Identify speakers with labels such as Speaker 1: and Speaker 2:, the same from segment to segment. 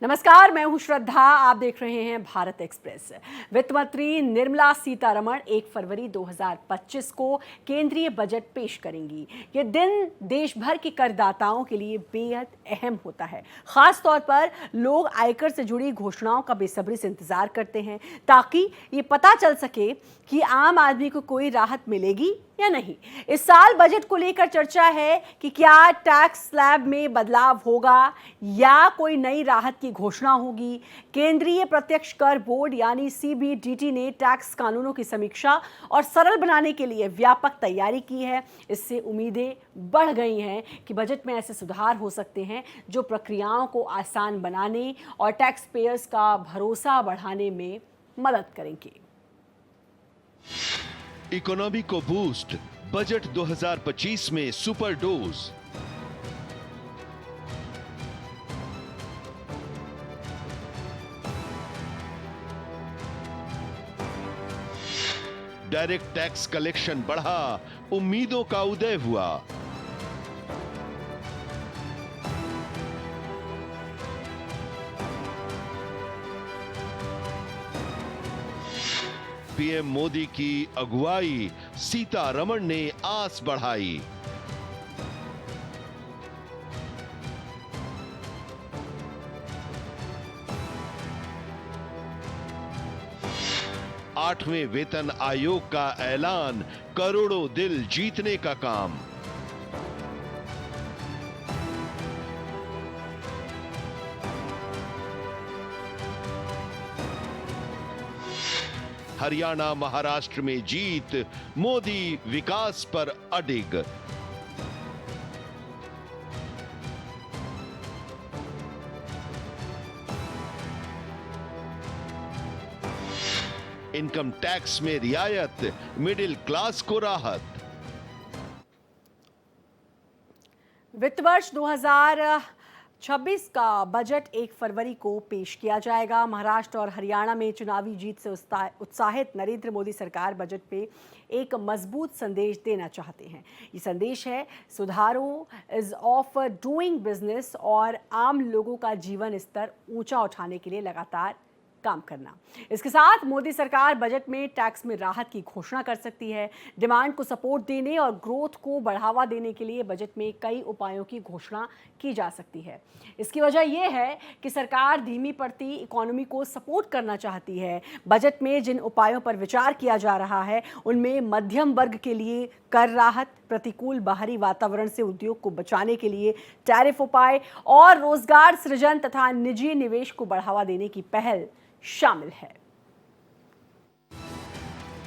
Speaker 1: नमस्कार, मैं हूं श्रद्धा। आप देख रहे हैं भारत एक्सप्रेस। वित्त मंत्री निर्मला सीतारमण 1 फरवरी 2025 को केंद्रीय बजट पेश करेंगी। ये दिन देश भर के करदाताओं के लिए बेहद अहम होता है। खास तौर पर लोग आयकर से जुड़ी घोषणाओं का बेसब्री से इंतजार करते हैं ताकि ये पता चल सके कि आम आदमी को कोई राहत मिलेगी या नहीं। इस साल बजट को लेकर चर्चा है कि क्या टैक्स स्लैब में बदलाव होगा या कोई नई राहत की घोषणा होगी। केंद्रीय प्रत्यक्ष कर बोर्ड यानी सीबीडीटी ने टैक्स कानूनों की समीक्षा और सरल बनाने के लिए व्यापक तैयारी की है। इससे उम्मीदें बढ़ गई हैं कि बजट में ऐसे सुधार हो सकते हैं जो प्रक्रियाओं को आसान बनाने और टैक्स पेयर्स का भरोसा बढ़ाने में मदद करेंगे।
Speaker 2: इकोनॉमी को बूस्ट, बजट 2025 में super dose. Direct tax collection बढ़ा, उम्मीदों का उदय हुआ। पीएम मोदी की अगुवाई, सीतारमण ने आस बढ़ाई। आठवें वेतन आयोग का ऐलान, करोड़ों दिल जीतने का काम। हरियाणा महाराष्ट्र में जीत, मोदी विकास पर अडिग। इनकम टैक्स में रियायत, मिडिल क्लास को राहत।
Speaker 1: वित्त वर्ष 2026 का बजट 1 फरवरी को पेश किया जाएगा। महाराष्ट्र और हरियाणा में चुनावी जीत से उत्साहित नरेंद्र मोदी सरकार बजट पे एक मजबूत संदेश देना चाहते हैं। ये संदेश है सुधारों इज ऑफ डूइंग बिजनेस और आम लोगों का जीवन स्तर ऊंचा उठाने के लिए लगातार काम करना। इसके साथ मोदी सरकार बजट में टैक्स में राहत की घोषणा कर सकती है। डिमांड को सपोर्ट देने और ग्रोथ को बढ़ावा देने के लिए बजट में कई उपायों की घोषणा की जा सकती है। इसकी वजह यह है कि सरकार धीमी पड़ती इकोनॉमी को सपोर्ट करना चाहती है। बजट में जिन उपायों पर विचार किया जा रहा है उनमें मध्यम वर्ग के लिए कर राहत, प्रतिकूल बाहरी वातावरण से उद्योग को बचाने के लिए टैरिफ उपाय और रोजगार सृजन तथा निजी निवेश को बढ़ावा देने की पहल शामिल है।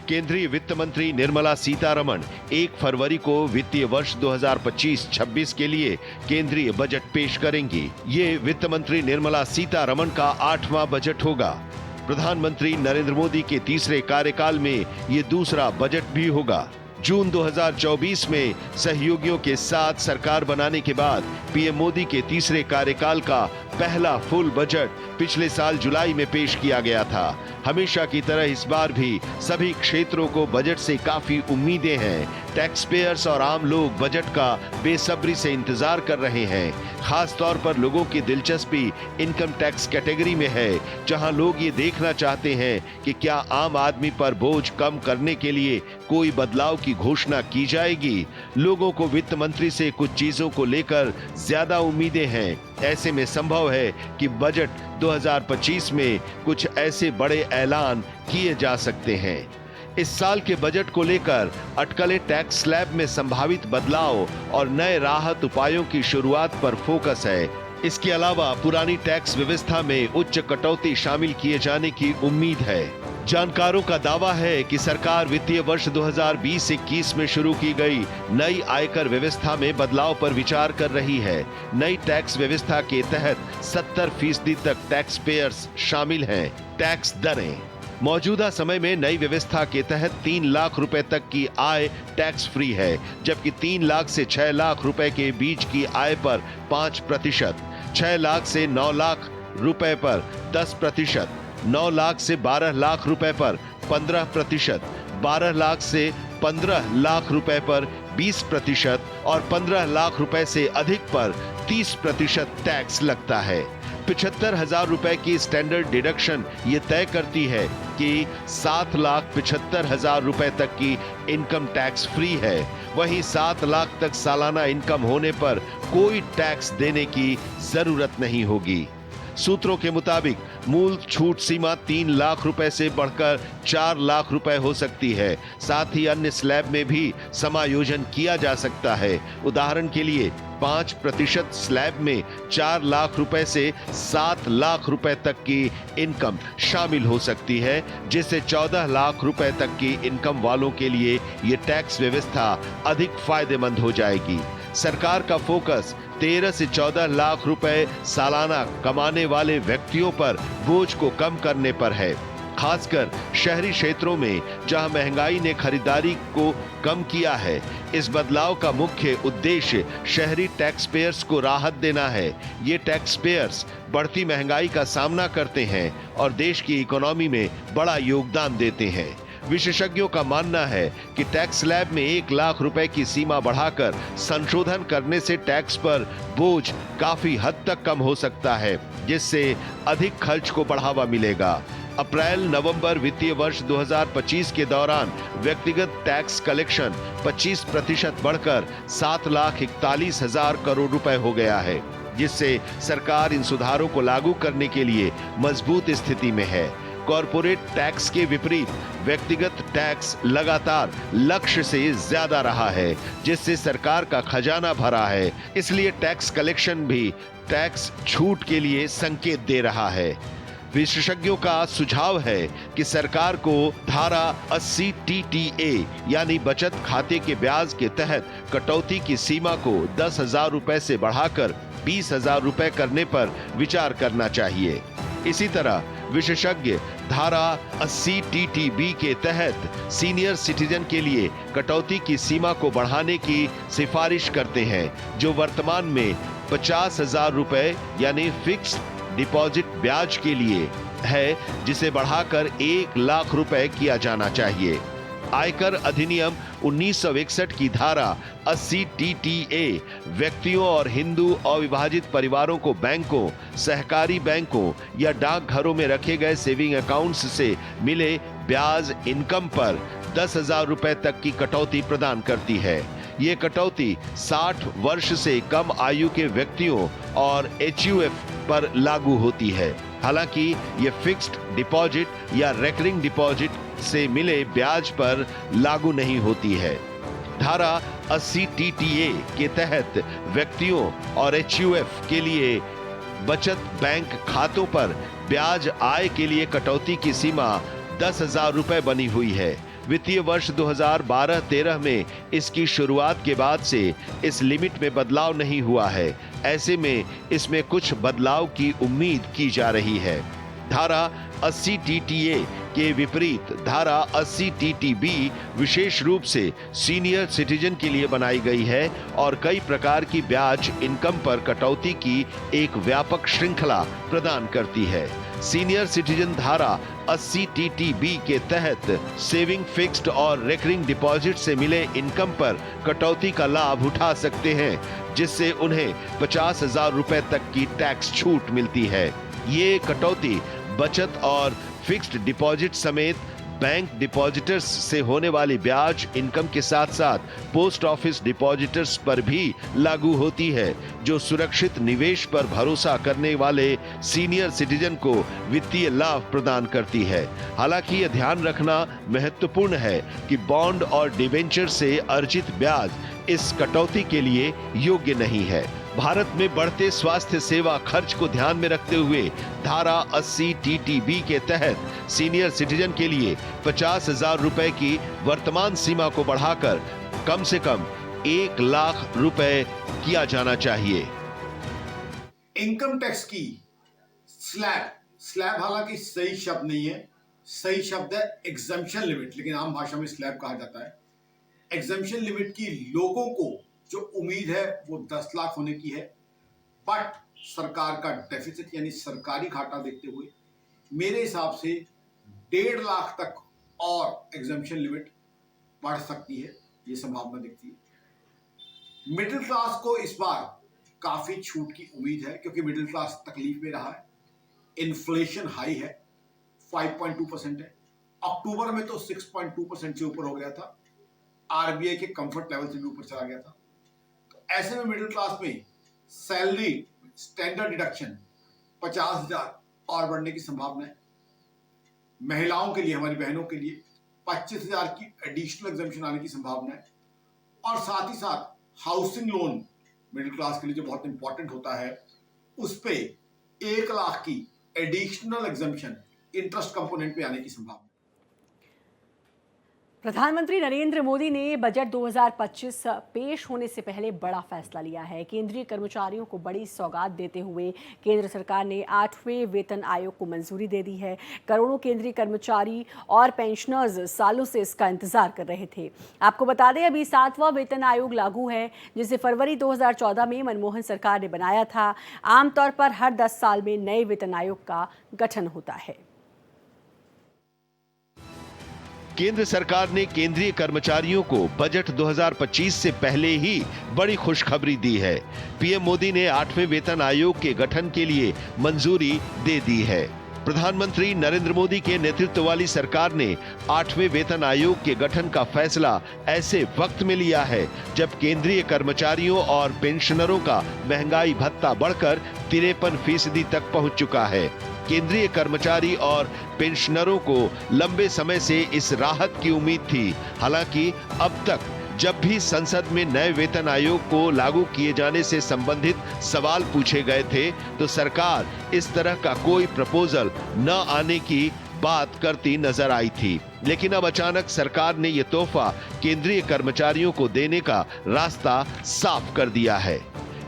Speaker 2: केंद्रीय वित्त मंत्री निर्मला सीतारमण 1 फरवरी को वित्तीय वर्ष 2025-26 के लिए केंद्रीय बजट पेश करेंगी। ये वित्त मंत्री निर्मला सीतारमण का 8वां बजट होगा। प्रधानमंत्री नरेंद्र मोदी के तीसरे कार्यकाल में ये दूसरा बजट भी होगा। जून 2024 में सहयोगियों के साथ सरकार बनाने के बाद पीएम मोदी के तीसरे कार्यकाल का पहला फुल बजट पिछले साल जुलाई में पेश किया गया था। हमेशा की तरह इस बार भी सभी क्षेत्रों को बजट से काफी उम्मीदें हैं। टैक्स पेयर्स और आम लोग बजट का बेसब्री से इंतजार कर रहे हैं। खास तौर पर लोगों की दिलचस्पी इनकम टैक्स कैटेगरी में है, जहां लोग ये देखना चाहते हैं कि क्या आम आदमी पर बोझ कम करने के लिए कोई बदलाव की घोषणा की जाएगी। लोगों को वित्त मंत्री से कुछ चीजों को लेकर ज्यादा उम्मीदें हैं। ऐसे में संभव है कि बजट 2025 में कुछ ऐसे बड़े ऐलान किए जा सकते हैं। इस साल के बजट को लेकर अटकलें टैक्स स्लैब में संभावित बदलाव और नए राहत उपायों की शुरुआत पर फोकस है। इसके अलावा पुरानी टैक्स व्यवस्था में उच्च कटौती शामिल किए जाने की उम्मीद है। जानकारों का दावा है कि सरकार वित्तीय वर्ष 2020-21 में शुरू की गई नई आयकर व्यवस्था में बदलाव पर विचार कर रही है। नई टैक्स व्यवस्था के तहत 70% तक टैक्स पेयर्स शामिल हैं। टैक्स दरें मौजूदा समय में नई व्यवस्था के तहत 3 लाख रुपए तक की आय टैक्स फ्री है, जबकि 3 लाख से 6 लाख रुपए के बीच की आय पर 5%, 6 लाख से 9 लाख रुपए पर 10%, 9 लाख से 12 लाख रुपए पर 15%, 12 लाख से 15 लाख रुपए पर 20% और 15 लाख रुपए से अधिक पर 30% टैक्स लगता है। 75,000 रुपए की स्टैंडर्ड डिडक्शन ये तय करती है कि 7,75,000 रुपए तक की इनकम टैक्स फ्री है। वहीं 7 लाख तक सालाना इनकम होने पर कोई टैक्स देने की जरूरत नहीं होगी। सूत्रों के मुताबिक मूल छूट सीमा 3 लाख रुपए से बढ़कर 4 लाख रुपए हो सकती है। साथ ही अन्य स्लैब में भी समायोजन किया जा सकता है। उदाहरण के लिए 5% स्लैब में 4 लाख रुपए से 7 लाख रुपए तक की इनकम शामिल हो सकती है, जिससे 14 लाख रुपए तक की इनकम वालों के लिए ये टैक्स व्यवस्था अधिक फायदेमंद हो जाएगी। सरकार का फोकस 13 से 14 लाख रुपए सालाना कमाने वाले व्यक्तियों पर बोझ को कम करने पर है, खासकर शहरी क्षेत्रों में जहां महंगाई ने खरीदारी को कम किया है। इस बदलाव का मुख्य उद्देश्य शहरी टैक्स पेयर्स को राहत देना है। ये टैक्स पेयर्स बढ़ती महंगाई का सामना करते हैं और देश की इकोनॉमी में बड़ा योगदान देते हैं। विशेषज्ञों का मानना है कि टैक्स स्लैब में 1 लाख रुपए की सीमा बढ़ाकर संशोधन करने से टैक्स पर बोझ काफी हद तक कम हो सकता है, जिससे अधिक खर्च को बढ़ावा मिलेगा। अप्रैल-नवंबर वित्तीय वर्ष 2025 के दौरान व्यक्तिगत टैक्स कलेक्शन 25% बढ़कर 7,41,000 करोड़ रुपए हो गया है, जिससे सरकार इन सुधारों को लागू करने के लिए मजबूत स्थिति में है। कॉर्पोरेट टैक्स के विपरीत व्यक्तिगत टैक्स लगातार लक्ष्य से ज्यादा रहा है, जिससे सरकार का खजाना भरा है। इसलिए टैक्स कलेक्शन भी टैक्स छूट के लिए संकेत दे रहा है। विशेषज्ञों का सुझाव है कि सरकार को धारा 80 TTA यानी बचत खाते के ब्याज के तहत कटौती की सीमा को 10,000 रुपए से बढ़ाकर 20,000 रुपए करने पर विचार करना चाहिए। इसी तरह विशेषज्ञ धारा 80 TTB के तहत सीनियर सिटीजन के लिए कटौती की सीमा को बढ़ाने की सिफारिश करते हैं, जो वर्तमान में 50,000 रुपए यानी फिक्स डिपॉजिट ब्याज के लिए है, जिसे बढ़ाकर 1 लाख रुपए किया जाना चाहिए। आयकर अधिनियम 1961 की धारा 80 TTA व्यक्तियों और हिंदू अविभाजित परिवारों को बैंकों, सहकारी बैंकों या डाकघरों में रखे गए सेविंग अकाउंट्स से मिले ब्याज इनकम पर 10,000 रुपए तक की कटौती प्रदान करती है। ये कटौती 60 वर्ष से कम आयु के व्यक्तियों और HUF पर लागू होती है। हालांकि ये फिक्स्ड डिपॉजिट या रेकरिंग डिपॉजिट से मिले ब्याज पर लागू नहीं होती है। धारा 80 TTA के तहत व्यक्तियों और HUF के लिए बचत बैंक खातों पर ब्याज आय के लिए कटौती की सीमा 10,000 रुपए बनी हुई है। वित्तीय वर्ष 2012-13 में इसकी शुरुआत के बाद से इस लिमिट में बदलाव नहीं हुआ है। ऐसे में इसमें कुछ बदलाव की उम्मीद की जा रही है। धारा 80 TTA के विपरीत धारा 80 TTB विशेष रूप से सीनियर सिटीजन के लिए बनाई गई है और कई प्रकार की ब्याज इनकम पर कटौती की एक व्यापक श्रृंखला प्रदान करती है। सीनियर सिटीजन धारा 80 TTB के तहत सेविंग, फिक्स्ड और रेकरिंग डिपॉजिट से मिले इनकम पर कटौती का लाभ उठा सकते हैं, जिससे उन्हें 50,000 रुपए तक की टैक्स छूट मिलती है। ये कटौती बचत और फिक्स्ड डिपॉजिट समेत बैंक डिपॉजिटर्स से होने वाली ब्याज इनकम के साथ साथ पोस्ट ऑफिस डिपॉजिटर्स पर भी लागू होती है, जो सुरक्षित निवेश पर भरोसा करने वाले सीनियर सिटीजन को वित्तीय लाभ प्रदान करती है। हालांकि यह ध्यान रखना महत्वपूर्ण है कि बॉन्ड और डिबेंचर से अर्जित ब्याज इस कटौती के लिए योग्य नहीं है। भारत में बढ़ते स्वास्थ्य सेवा खर्च को ध्यान में रखते हुए धारा 80 TTB के तहत सीनियर सिटीजन के लिए 50,000 रुपए की वर्तमान सीमा को बढ़ाकर कम से कम 1 लाख रुपए किया जाना चाहिए।
Speaker 3: इनकम टैक्स की स्लैब हालांकि सही शब्द नहीं है, सही शब्द है एग्जम्पशन लिमिट, लेकिन आम भाषा में स्लैब कहा जाता है। एग्जम्पशन लिमिट की लोगों को जो उम्मीद है वो 10 लाख होने की है, बट सरकार का डेफिसिट यानी सरकारी घाटा देखते हुए मेरे हिसाब से 1.5 लाख तक और एग्जम्पशन लिमिट बढ़ सकती है, ये संभावना दिखती है। मिडिल क्लास को इस बार काफी छूट की उम्मीद है क्योंकि मिडिल क्लास तकलीफ में रहा है, इन्फ्लेशन हाई है, 5.2% है, अक्टूबर में तो 6.2% से ऊपर हो गया था, आरबीआई के कंफर्ट लेवल से भी ऊपर चला गया था। तो ऐसे में मिडिल क्लास में सैलरी स्टैंडर्ड डिडक्शन 50,000 और बढ़ने की संभावना है। महिलाओं के लिए, हमारी बहनों के लिए 25,000 की एडिशनल एग्जम्पशन आने की संभावना है। और साथ ही साथ हाउसिंग लोन मिडिल क्लास के लिए जो बहुत इंपॉर्टेंट होता है, उस पे 1 लाख की एडिशनल एग्जम्पशन इंटरेस्ट कंपोनेंट पे आने की संभावना।
Speaker 1: प्रधानमंत्री नरेंद्र मोदी ने बजट 2025 पेश होने से पहले बड़ा फैसला लिया है। केंद्रीय कर्मचारियों को बड़ी सौगात देते हुए केंद्र सरकार ने 8वें वेतन आयोग को मंजूरी दे दी है। करोड़ों केंद्रीय कर्मचारी और पेंशनर्स सालों से इसका इंतजार कर रहे थे। आपको बता दें, अभी 7वां वेतन आयोग लागू है, जिसे फरवरी 2014 में मनमोहन सरकार ने बनाया था। आमतौर पर हर 10 साल में नए वेतन आयोग का गठन होता है।
Speaker 2: केंद्र सरकार ने केंद्रीय कर्मचारियों को बजट 2025 से पहले ही बड़ी खुशखबरी दी है। पीएम मोदी ने 8वें वेतन आयोग के गठन के लिए मंजूरी दे दी है। प्रधानमंत्री नरेंद्र मोदी के नेतृत्व वाली सरकार ने 8वें वेतन आयोग के गठन का फैसला ऐसे वक्त में लिया है जब केंद्रीय कर्मचारियों और पेंशनरों का महंगाई भत्ता बढ़कर 53% तक पहुंच चुका है। केंद्रीय कर्मचारी और पेंशनरों को लंबे समय से इस राहत की उम्मीद थी। हालांकि अब तक जब भी संसद में नए वेतन आयोग को लागू किए जाने से संबंधित सवाल पूछे गए थे, तो सरकार इस तरह का कोई प्रपोजल न आने की बात करती नजर आई थी। लेकिन अब अचानक सरकार ने यह तोहफा केंद्रीय कर्मचारियों को देने का रास्ता साफ कर दिया है।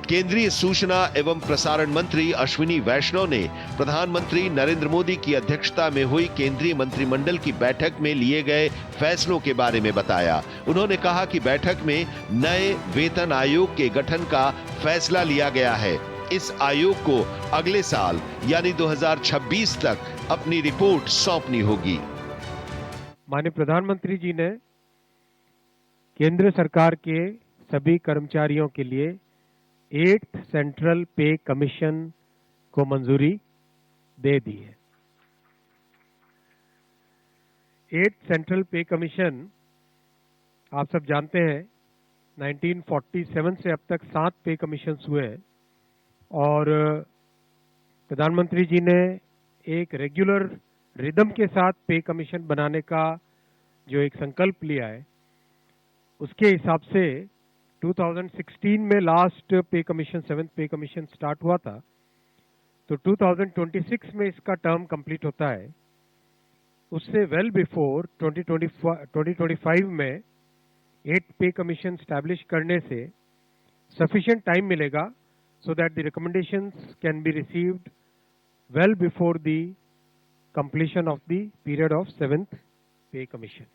Speaker 2: केंद्रीय सूचना एवं प्रसारण मंत्री अश्विनी वैष्णव ने प्रधानमंत्री नरेंद्र मोदी की अध्यक्षता में हुई केंद्रीय मंत्रिमंडल की बैठक में लिए गए फैसलों के बारे में बताया। उन्होंने कहा कि बैठक में नए वेतन आयोग के गठन का फैसला लिया गया है। इस आयोग को अगले साल यानी 2026 तक अपनी रिपोर्ट सौंपनी होगी।
Speaker 4: माननीय प्रधानमंत्री जी ने केंद्र सरकार के सभी कर्मचारियों के लिए 8th सेंट्रल पे कमीशन को मंजूरी दे दी है। 8th सेंट्रल पे कमीशन आप सब जानते हैं 1947 से अब तक 7 पे कमीशन हुए हैं और प्रधानमंत्री जी ने एक रेगुलर रिदम के साथ पे कमीशन बनाने का जो एक संकल्प लिया है, उसके हिसाब से 2016 में लास्ट पे कमीशन 7th पे कमीशन स्टार्ट हुआ था, तो 2026 में इसका टर्म कंप्लीट होता है। उससे वेल बिफोर 2025 में 8th पे कमीशन स्टैब्लिश करने से सफिशिएंट टाइम मिलेगा so that the recommendations can be received well before the completion of the period of 7th पे कमीशन।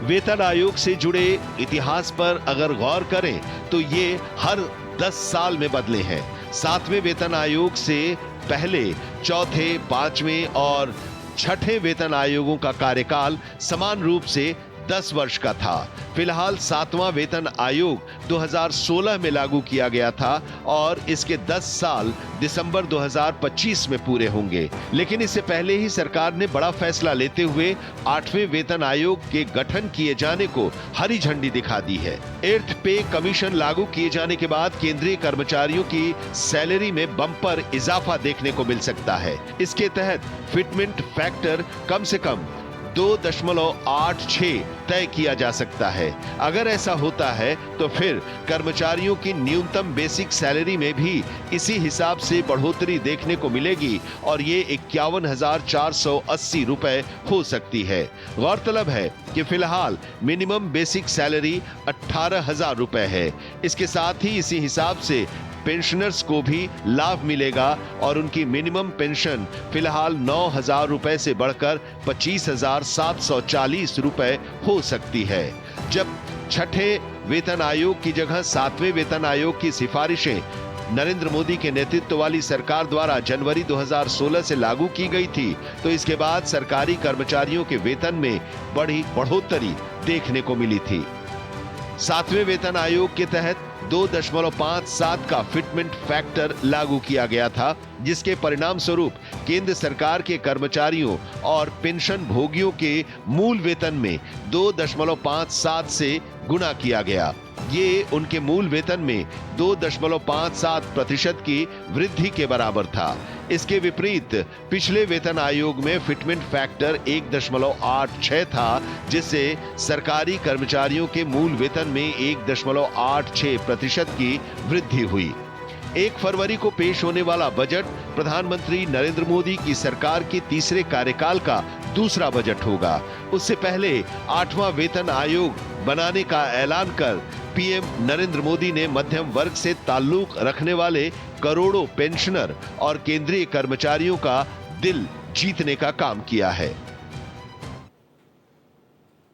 Speaker 2: वेतन आयोग से जुड़े इतिहास पर अगर गौर करें तो ये हर 10 साल में बदले हैं। 7वें वेतन आयोग से पहले 4थे, 5वें और 6ठे वेतन आयोगों का कार्यकाल समान रूप से 10 वर्ष का था। फिलहाल 7वां वेतन आयोग 2016 में लागू किया गया था और इसके 10 साल दिसंबर 2025 में पूरे होंगे। लेकिन इससे पहले ही सरकार ने बड़ा फैसला लेते हुए 8वें वेतन आयोग के गठन किए जाने को हरी झंडी दिखा दी है। 8th पे कमीशन लागू किए जाने के बाद केंद्रीय कर्मचारियों की सैलरी में बम्पर इजाफा देखने को मिल सकता है। इसके तहत फिटमेंट फैक्टर कम से कम 2.86 तय किया जा सकता है। अगर ऐसा होता है तो फिर कर्मचारियों की न्यूनतम बेसिक सैलरी में भी इसी हिसाब से बढ़ोतरी देखने को मिलेगी और ये 51,480 रुपए हो सकती है। गौरतलब है कि फिलहाल मिनिमम बेसिक सैलरी 18,000 रुपए है। इसके साथ ही इसी हिसाब से पेंशनर्स को भी लाभ मिलेगा और उनकी मिनिमम पेंशन फिलहाल 9,000 रुपए से बढ़कर 25,740 रुपए हो सकती है। जब 6ठे वेतन आयोग की जगह 7वें वेतन आयोग की सिफारिशें नरेंद्र मोदी के नेतृत्व वाली सरकार द्वारा जनवरी 2016 से लागू की गई थी, तो इसके बाद सरकारी कर्मचारियों के वेतन में बड़ी बढ़ोतरी देखने को मिली थी। 7वें वेतन आयोग के तहत 2.57 का फिटमेंट फैक्टर लागू किया गया था, जिसके परिणाम स्वरूप केंद्र सरकार के कर्मचारियों और पेंशन भोगियों के मूल वेतन में 2.57 से गुणा किया गया। ये उनके मूल वेतन में 2.57% की वृद्धि के बराबर था। इसके विपरीत पिछले वेतन आयोग में फिटमेंट फैक्टर 1.86 था, जिससे सरकारी कर्मचारियों के मूल वेतन में 1.86% की वृद्धि हुई। 1 फरवरी को पेश होने वाला बजट प्रधानमंत्री नरेंद्र मोदी की सरकार के तीसरे कार्यकाल का दूसरा बजट होगा। उससे पहले 8वां वेतन आयोग बनाने का ऐलान कर पीएम नरेंद्र मोदी ने मध्यम वर्ग से ताल्लुक रखने वाले करोड़ों पेंशनर और केंद्रीय कर्मचारियों का दिल जीतने का काम किया है।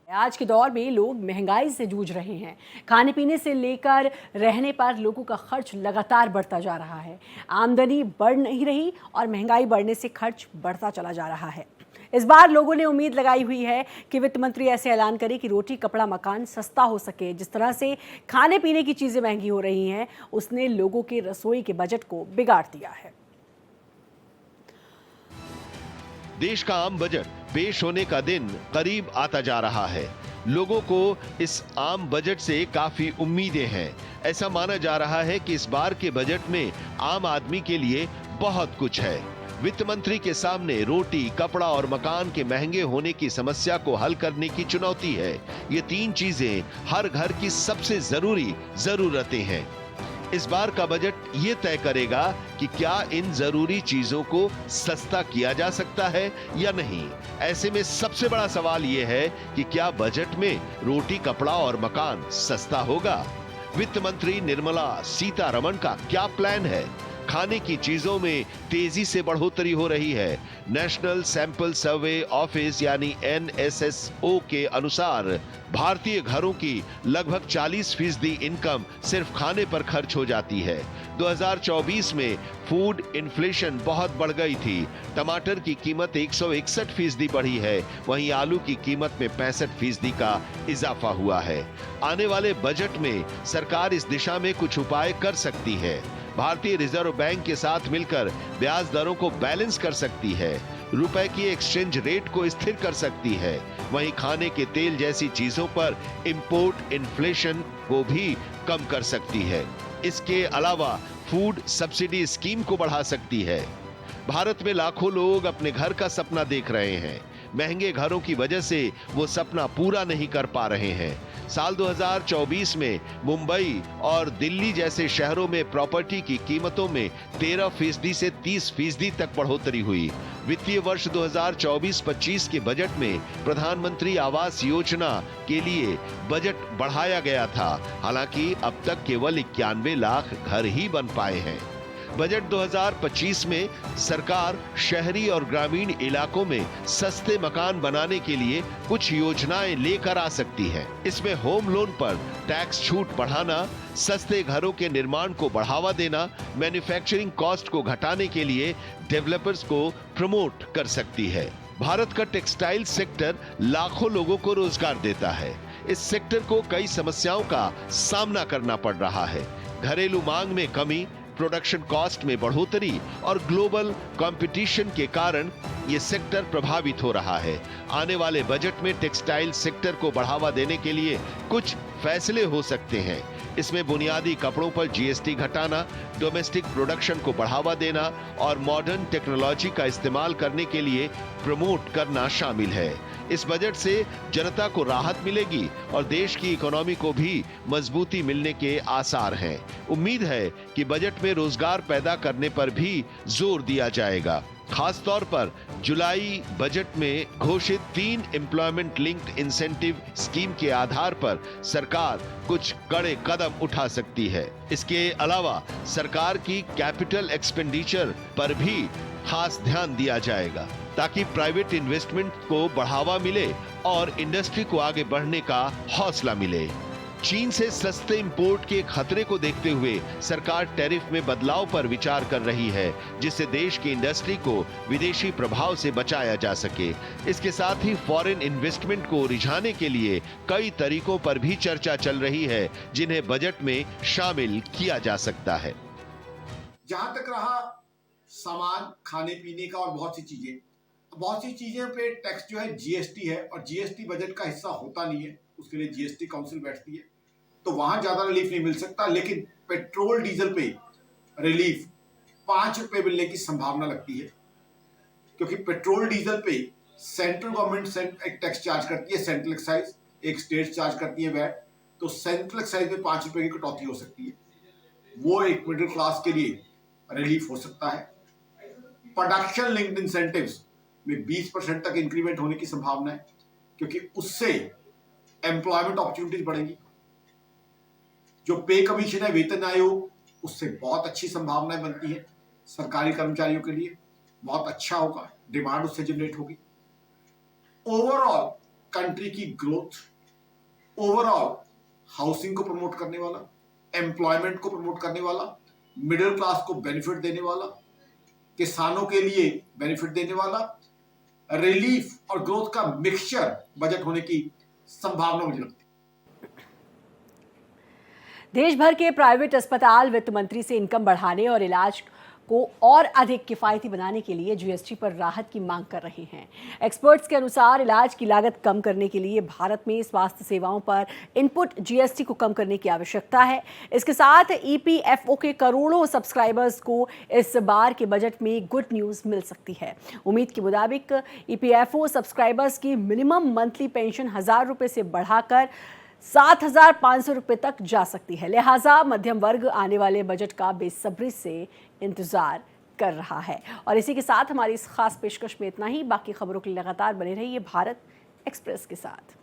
Speaker 1: आज के दौर में लोग महंगाई से जूझ रहे हैं। खाने पीने से लेकर रहने पर लोगों का खर्च लगातार बढ़ता जा रहा है। आमदनी बढ़ नहीं रही और महंगाई बढ़ने से खर्च बढ़ता चला जा रहा है। इस बार लोगों ने उम्मीद लगाई हुई है कि वित्त मंत्री ऐसे ऐलान करे कि रोटी कपड़ा मकान सस्ता हो सके। जिस तरह से खाने पीने की चीजें महंगी हो रही हैं, उसने लोगों के रसोई के बजट को बिगाड़ दिया है।
Speaker 2: देश का आम बजट पेश होने का दिन करीब आता जा रहा है। लोगों को इस आम बजट से काफी उम्मीदें हैं। ऐसा माना जा रहा है कि इस बार के बजट में आम आदमी के लिए बहुत कुछ है। वित्त मंत्री के सामने रोटी, कपड़ा और मकान के महंगे होने की समस्या को हल करने की चुनौती है। ये 3 चीजें हर घर की सबसे जरूरी जरूरतें हैं। इस बार का बजट ये तय करेगा कि क्या इन जरूरी चीजों को सस्ता किया जा सकता है या नहीं। ऐसे में सबसे बड़ा सवाल ये है कि क्या बजट में रोटी, कपड़ा और मकान सस्ता होगा। वित्त मंत्री निर्मला सीतारमण का क्या प्लान है। खाने की चीजों में तेजी से बढ़ोतरी हो रही है। नेशनल सैंपल सर्वे ऑफिस यानी NSSO के अनुसार भारतीय घरों की लगभग 40% इनकम सिर्फ खाने पर खर्च हो जाती है। 2024 में फूड इन्फ्लेशन बहुत बढ़ गई थी। टमाटर की कीमत 161% बढ़ी है, वहीं आलू की कीमत में 65% का इजाफा हुआ है। आने वाले बजट में सरकार इस दिशा में कुछ उपाय कर सकती है। भारतीय रिजर्व बैंक के साथ मिलकर ब्याज दरों को बैलेंस कर सकती है, रुपए की एक्सचेंज रेट को स्थिर कर सकती है, वहीं खाने के तेल जैसी चीजों पर इंपोर्ट इन्फ्लेशन को भी कम कर सकती है। इसके अलावा फूड सब्सिडी स्कीम को बढ़ा सकती है। भारत में लाखों लोग अपने घर का सपना देख रहे हैं। महंगे घरों की वजह से वो सपना पूरा नहीं कर पा रहे हैं। साल 2024 में मुंबई और दिल्ली जैसे शहरों में प्रॉपर्टी की कीमतों में 13% से 30% तक बढ़ोतरी हुई। वित्तीय वर्ष 2024-25 के बजट में प्रधानमंत्री आवास योजना के लिए बजट बढ़ाया गया था। हालांकि अब तक केवल 91 लाख घर ही बन पाए हैं। बजट 2025 में सरकार शहरी और ग्रामीण इलाकों में सस्ते मकान बनाने के लिए कुछ योजनाएं लेकर आ सकती है। इसमें होम लोन पर टैक्स छूट बढ़ाना, सस्ते घरों के निर्माण को बढ़ावा देना, मैन्युफैक्चरिंग कॉस्ट को घटाने के लिए डेवलपर्स को प्रमोट कर सकती है। भारत का टेक्सटाइल सेक्टर लाखों लोगों को रोजगार देता है। इस सेक्टर को कई समस्याओं का सामना करना पड़ रहा है। घरेलू मांग में कमी, प्रोडक्शन कॉस्ट में बढ़ोतरी और ग्लोबल कंपटीशन के कारण ये सेक्टर प्रभावित हो रहा है। आने वाले बजट में टेक्सटाइल सेक्टर को बढ़ावा देने के लिए कुछ फैसले हो सकते हैं। इसमें बुनियादी कपड़ों पर GST घटाना, डोमेस्टिक प्रोडक्शन को बढ़ावा देना और मॉडर्न टेक्नोलॉजी का इस्तेमाल करने के लिए प्रमोट करना शामिल है। इस बजट से जनता को राहत मिलेगी और देश की इकोनॉमी को भी मजबूती मिलने के आसार हैं। उम्मीद है कि बजट में रोजगार पैदा करने पर भी जोर दिया जाएगा। खास तौर पर जुलाई बजट में घोषित 3 एम्प्लॉयमेंट लिंक्ड इंसेंटिव स्कीम के आधार पर सरकार कुछ कड़े कदम उठा सकती है। इसके अलावा सरकार की कैपिटल एक्सपेंडिचर पर भी खास ध्यान दिया जाएगा ताकि प्राइवेट इन्वेस्टमेंट को बढ़ावा मिले और इंडस्ट्री को आगे बढ़ने का हौसला मिले। चीन से सस्ते इंपोर्ट के खतरे को देखते हुए सरकार टैरिफ में बदलाव पर विचार कर रही है, जिससे देश की इंडस्ट्री को विदेशी प्रभाव से बचाया जा सके। इसके साथ ही फॉरेन इन्वेस्टमेंट को रिझाने के लिए कई तरीकों पर भी चर्चा चल रही है, जिन्हें बजट में शामिल किया जा सकता है।
Speaker 3: जहां तक रहा सामान खाने पीने का और बहुत सी चीजें पे टैक्स जो है जीएसटी है, और जीएसटी बजट का हिस्सा होता नहीं है, उसके लिए जीएसटी काउंसिल बैठती है, तो वहां ज्यादा रिलीफ नहीं मिल सकता। लेकिन पेट्रोल डीजल पे रिलीफ 5 रुपए मिलने की संभावना लगती है, क्योंकि पेट्रोल डीजल पे सेंट्रल गवर्नमेंट एक टैक्स चार्ज करती है, सेंट्रल एक्साइज, एक स्टेट चार्ज करती है वैट, तो सेंट्रल एक्साइज में 5 रुपए की कटौती हो सकती है। वो एक मिडिल क्लास के लिए रिलीफ हो सकता है। प्रोडक्शन लिंक्ड इंसेंटिव्स में 20% तक इंक्रीमेंट होने की संभावना है, क्योंकि उससे एम्प्लॉयमेंट अपॉर्चुनिटीज बढ़ेंगी। जो पे कमीशन है वेतन आयोग, उससे बहुत अच्छी संभावनाएं बनती है सरकारी कर्मचारियों के लिए, बहुत अच्छा होगा, डिमांड उससे जनरेट होगी। ओवरऑल कंट्री की ग्रोथ, ओवरऑल हाउसिंग को प्रमोट करने वाला, एम्प्लॉयमेंट को प्रमोट करने वाला, मिडिल क्लास को बेनिफिट देने वाला, किसानों के लिए बेनिफिट देने वाला, रिलीफ और ग्रोथ का मिक्सचर बजट होने की संभावना मुझे लगती है।
Speaker 1: देश भर के प्राइवेट अस्पताल वित्त मंत्री से इनकम बढ़ाने और इलाज को और अधिक किफायती बनाने के लिए जीएसटी पर राहत की मांग कर रहे हैं। एक्सपर्ट्स के अनुसार इलाज की लागत कम करने के लिए भारत में स्वास्थ्य सेवाओं पर इनपुट जीएसटी को कम करने की आवश्यकता है। इसके साथ ईपीएफओ के करोड़ों सब्सक्राइबर्स को इस बार के बजट में गुड न्यूज मिल सकती है। उम्मीद के मुताबिक ईपीएफओ सब्सक्राइबर्स की मिनिमम मंथली पेंशन 1000 रुपये से बढ़ाकर 7,500 रुपये तक जा सकती है। लिहाजा मध्यम वर्ग आने वाले बजट का बेसब्री से इंतजार कर रहा है। और इसी के साथ हमारी इस खास पेशकश में इतना ही। बाकी खबरों के लिए लगातार बने रहिए भारत एक्सप्रेस के साथ।